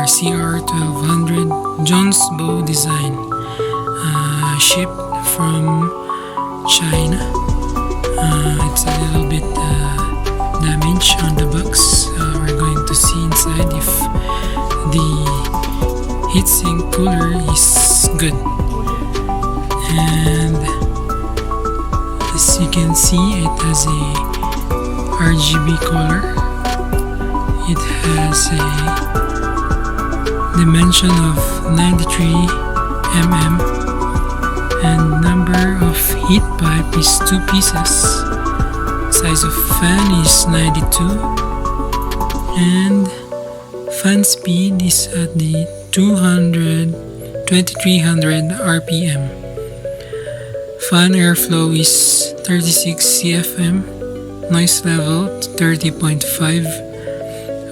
CR-1200 Jonsbo design, shipped from China. It's a little bit damaged on the box. We're going to see inside if the heatsink cooler is good. And as you can see, it has a RGB color. It has a dimension of 93 mm and number of heat pipe is 2 pieces. Size of fan is 92 and fan speed is at the 2300 RPM. Fan airflow is 36 CFM. Noise level 30.5.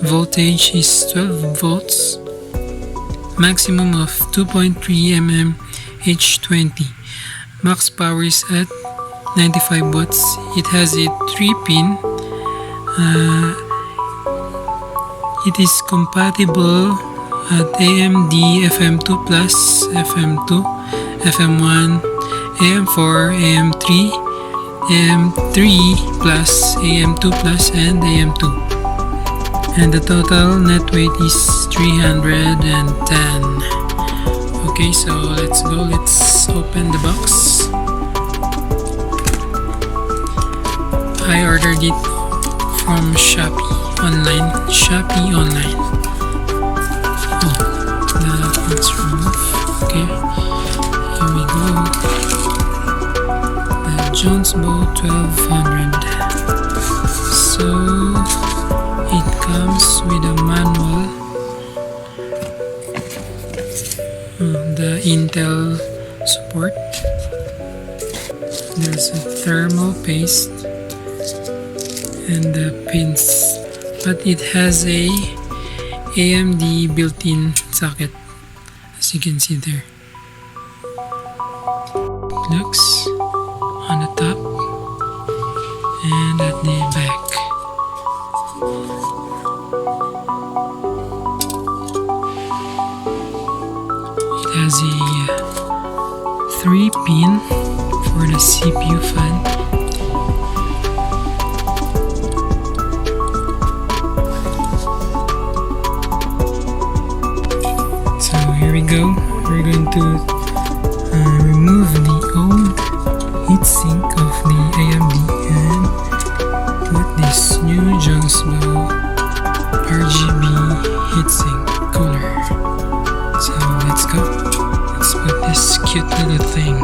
Voltage is 12 volts. Maximum of 2.3 mm H20. Max power is at 95 watts. It has a 3-pin. It is compatible at AMD FM2+, FM2, FM1, AM4, AM3, AM3+, AM2+, and AM2. And the total net weight is 310. Okay, so let's go. Let's open the box. I ordered it from Shopee online. Oh, that's removed. Okay, here we go. The Jonsbo 1200. So it comes with a manual, the Intel support. There's a thermal paste and the pins, but it has a AMD built-in socket, as you can see there. It looks on the top and at the back. It has a 3-pin for the CPU fan. So here we go. We're going to remove the old heatsink of the AMD and put this new Jonsbo RGB heatsink cooler. So let's go. Let's put this cute little thing.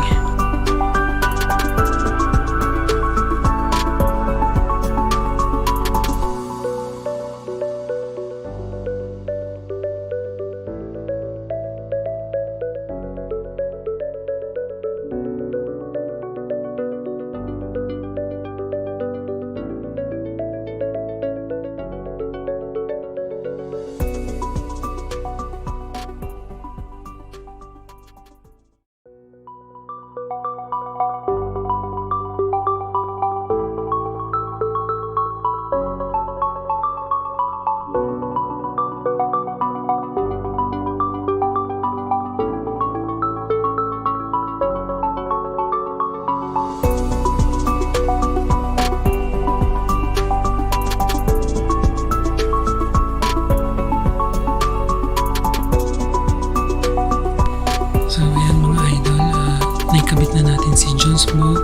Naikabit na natin si Jonsbo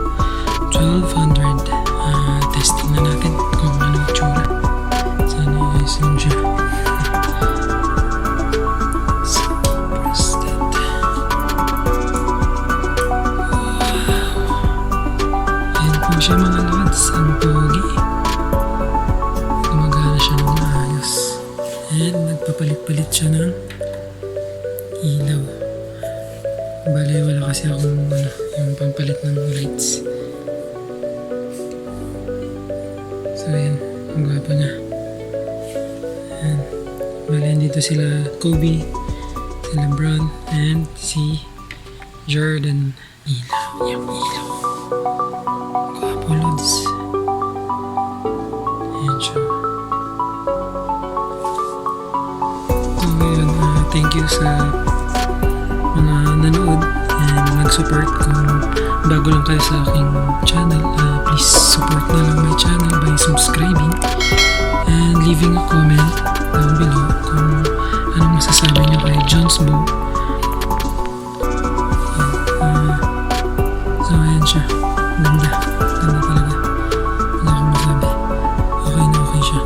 1200. Testing na natin kung ano itsura. Sana ayos lang siya. So, press that. Wow! Ayan po siya mga lods. Ang pogi. Gumagana siya ng maayos. And nagpapalit-palit siya ng ilaw. Bale, wala kasi akong yung pampalit ng lights. So ayan, ang gwapo niya. Ayan. Bale, dito sila Kobe, si LeBron, and si Jordan. Ilaw, yung ilaw. Gwapo lods. Ayan siya. So ngayon, thank you sa mga nanood and nag-support. Kung bago lang kayo sa aking channel, please support na lang my channel by subscribing and leaving a comment down below kung anong masasabi niyo kay Jonsbo. So ayan siya, ganda talaga, wala akong masabi, okay siya.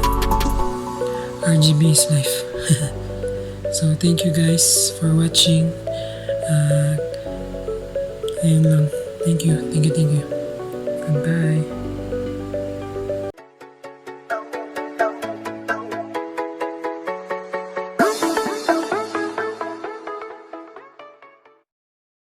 RGB is life. So thank you guys for watching. Ayun lang, thank you. Goodbye.